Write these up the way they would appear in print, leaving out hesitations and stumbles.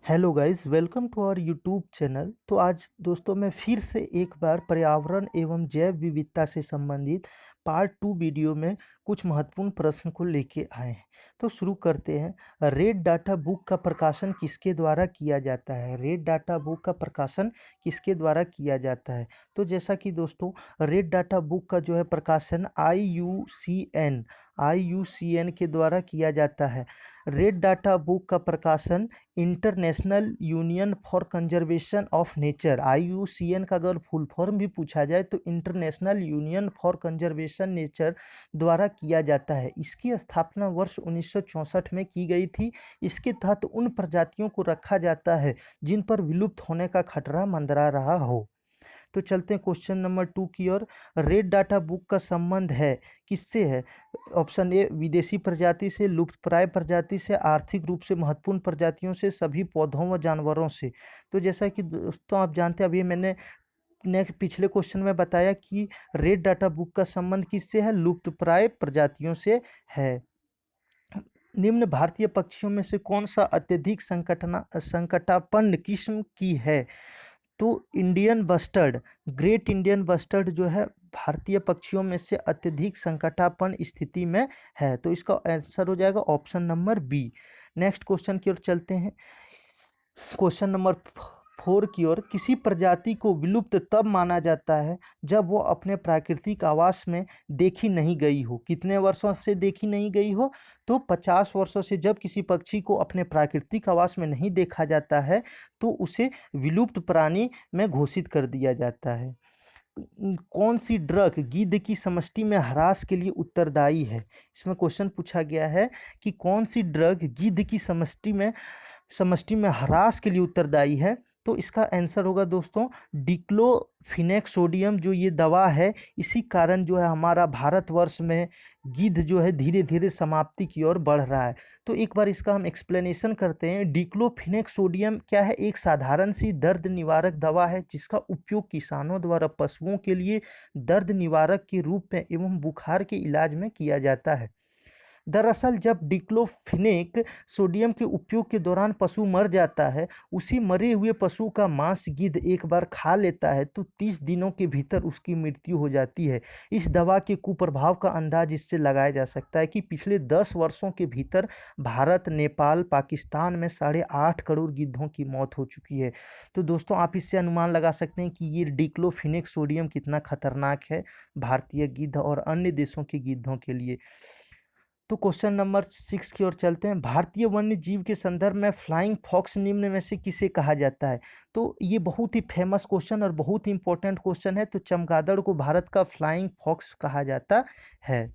Hello guys, welcome to our YouTube channel. तो आज दोस्तों मैं फिर से एक बार पर्यावरण एवं जैव विविधता से संबंधित पार्ट 2 वीडियो में कुछ महत्वपूर्ण प्रश्न को लेके आए हैं। तो शुरू करते हैं। रेड डाटा बुक का प्रकाशन किसके द्वारा किया जाता है? रेड डाटा बुक का प्रकाशन किसके द्वारा किया जाता है? तो जैसा कि दोस्तों रेड डाटा बुक का जो है प्रकाशन IUCN के द्वारा किया जाता है। रेड डाटा बुक का प्रकाशन international union for conservation of nature IUCN का अगर फुल फॉर्म भी पूछा जाए तो international union for conservation nature द्वारा किया जाता है। इसकी स्थापना वर्ष 1964 में की गई थी। इसके तहत उन प्रजातियों को रखा जाता है जिन पर विलुप्त होने का खतरा मंडरा रहा हो। तो चलते हैं क्वेश्चन नंबर 2 की ओर। रेड डाटा बुक का संबंध है किससे है? ऑप्शन ए विदेशी प्रजाति से, लुप्तप्राय प्रजाति से, आर्थिक रूप से महत्वपूर्ण प्रजातियों से, सभी पौधों व जानवरों से। तो जैसा कि दोस्तों आप जानते हैं, अभी मैंने नेक्स्ट पिछले क्वेश्चन में बताया कि रेड डाटा बुक का संबंध किससे है? लुप्तप्राय प्रजातियों से है। निम्न भारतीय पक्षियों में से कौन सा अत्यधिक संकटापन्न किस्म की है? तो Indian bustard, great Indian bustard जो है भारतीय पक्षियों में से अत्यधिक संकटापन्न स्थिति में है। तो इसका आंसर हो जाएगा option number B. Next question की ओर चलते हैं। क्वेश्चन नंबर 4 की ओर। किसी प्रजाति को विलुप्त तब माना जाता है जब वो अपने प्राकृतिक आवास में देखी नहीं गई हो। कितने वर्षों से देखी नहीं गई हो? तो 50 वर्षों से जब किसी पक्षी को अपने प्राकृतिक आवास में नहीं देखा जाता है तो उसे विलुप्त प्राणी में घोषित कर दिया जाता है। कौन सी ड्रग गिद्ध की समष्टि में ह्रास के लिए उत्तरदायी है? इसमें क्वेश्चन पूछा गया है कि कौन सी ड्रग गिद्ध की समष्टि में ह्रास के लिए उत्तरदायी है। तो इसका आंसर होगा दोस्तों डिक्लोफिनेक सोडियम। जो ये दवा है, इसी कारण जो है हमारा भारतवर्ष में गिद्ध जो है धीरे धीरे समाप्ति की ओर बढ़ रहा है। तो एक बार इसका हम एक्सप्लेनेशन करते हैं। डिक्लोफिनेक सोडियम क्या है? एक साधारण सी दर्द निवारक दवा है जिसका उपयोग किसानों द्वारा पशुओं के लिए दर्द निवारक के रूप में एवं बुखार के इलाज में किया जाता है। दरअसल जब डिक्लोफिनेक सोडियम के उपयोग के दौरान पशु मर जाता है, उसी मरे हुए पशु का मांस गिद्ध एक बार खा लेता है तो 30 दिनों के भीतर उसकी मृत्यु हो जाती है। इस दवा के कुप्रभाव का अंदाज इससे लगाया जा सकता है कि पिछले 10 वर्षों के भीतर भारत, नेपाल, पाकिस्तान में 8.5 करोड़ गिद्धों की मौत हो चुकी है। तो दोस्तों आप इससे अनुमान लगा सकते हैं कि ये डिक्लोफिनेक सोडियम कितना खतरनाक है भारतीय गिद्ध और अन्य देशों के गिद्धों के लिए। तो क्वेश्चन नंबर 6 की ओर चलते हैं। भारतीय वन्य जीव के संदर्भ में फ्लाइंग फॉक्स निम्न में से किसे कहा जाता है? तो ये बहुत ही फेमस क्वेश्चन और बहुत ही इंपॉर्टेंट क्वेश्चन है। तो चमगादड़ को भारत का फ्लाइंग फॉक्स कहा जाता है।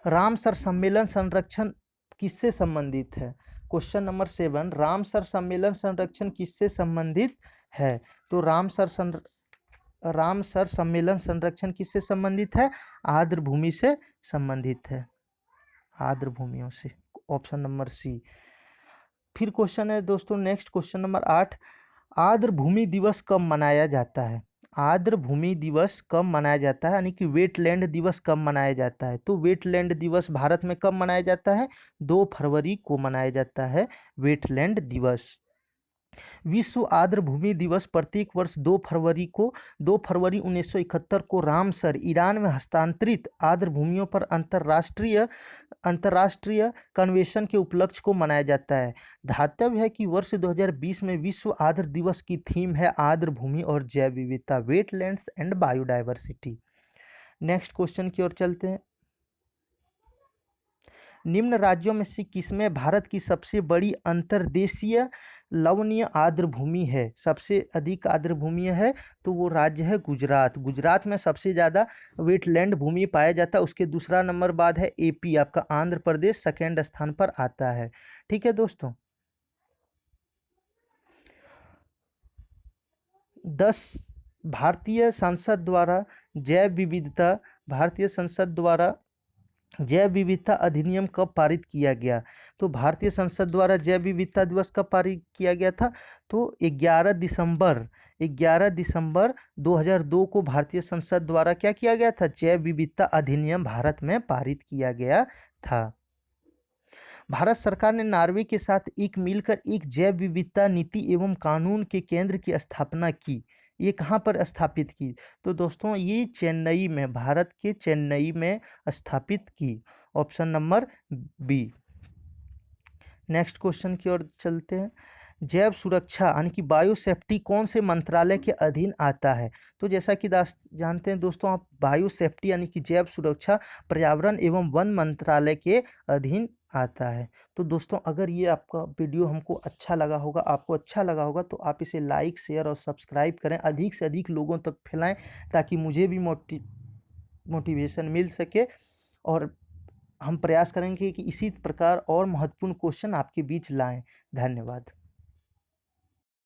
रामसर सम्मेलन संरक्षण किससे संबंधित है? क्वेश्चन नंबर 7, रामसर सम्मेलन संरक्षण किससे संबंधित है? तो रामसर सम्मेलन संरक्षण किससे संबंधित है? आर्द्र भूमि से संबंधित है, आर्द्र भूमियों से। Option number C. फिर क्वेश्चन है दोस्तों नेक्स्ट क्वेश्चन नंबर 8। आर्द्र भूमि दिवस कब मनाया जाता है? आर्द्र भूमि दिवस कब मनाया जाता है, यानी कि वेटलैंड दिवस कब मनाया जाता है? तो वेटलैंड दिवस भारत में कब मनाया जाता है? 2 फरवरी को मनाया जाता है वेटलैंड दिवस। विश्व आर्द्र भूमि दिवस प्रत्येक वर्ष 2 फरवरी 1971 को रामसर ईरान में हस्तांतरित आर्द्र भूमियों पर अंतर्राष्ट्रीय कन्वेंशन के उपलक्ष्य को मनाया जाता है। ध्यातव्य है कि वर्ष 2020 में विश्व आर्द्र दिवस की थीम है आर्द्र भूमि और जैव विविधता, wetlands and biodiversity. Next question की ओर चलते हैं। निम्न राज्यों में से किसमें भारत की सबसे बड़ी अंतर्देशीय लवणीय आर्द्र भूमि है? सबसे अधिक आर्द्र भूमि है तो वो राज्य है गुजरात। गुजरात में सबसे ज़्यादा वेटलैंड भूमि पाया जाता है। उसके दूसरा नंबर बाद है AP, आपका आंध्र प्रदेश सेकेंड स्थान पर आता है। ठीक है दोस्तों। 10 भारतीय संसद द्वारा जैव विविधता भारतीय संसद द्वारा जैव विविधता अधिनियम कब पारित किया गया? तो भारतीय संसद द्वारा जैव विविधता दिवस कब पारित किया गया था? तो 11 दिसंबर 2002 को भारतीय संसद द्वारा क्या किया गया था? जैव विविधता अधिनियम भारत में पारित किया गया था। भारत सरकार ने नॉर्वे के साथ एक मिलकर एक जैव विविधता नीति एवं कानून के केंद्र की स्थापना की। ये कहाँ पर स्थापित की? तो दोस्तों ये चेन्नई में, भारत के चेन्नई में स्थापित की। Option number B. Next question की ओर चलते हैं। जैव सुरक्षा यानी कि बायो सेफ्टी कौन से मंत्रालय के अधीन आता है? तो जैसा कि जानते हैं दोस्तों आप, बायो सेफ्टी यानी कि जैव सुरक्षा पर्यावरण एवं वन मंत्रालय के अधीन आता है। तो दोस्तों अगर ये आपका वीडियो हमको अच्छा लगा होगा, आपको अच्छा लगा होगा, तो आप इसे लाइक, शेयर और सब्सक्राइब करें, अधिक से अधिक लोगों तक फैलाएं, ताकि मुझे भी मोटिवेशन मिल सके। और हम प्रयास करेंगे कि इसी प्रकार और महत्वपूर्ण क्वेश्चन आपके बीच लाएं। धन्यवाद।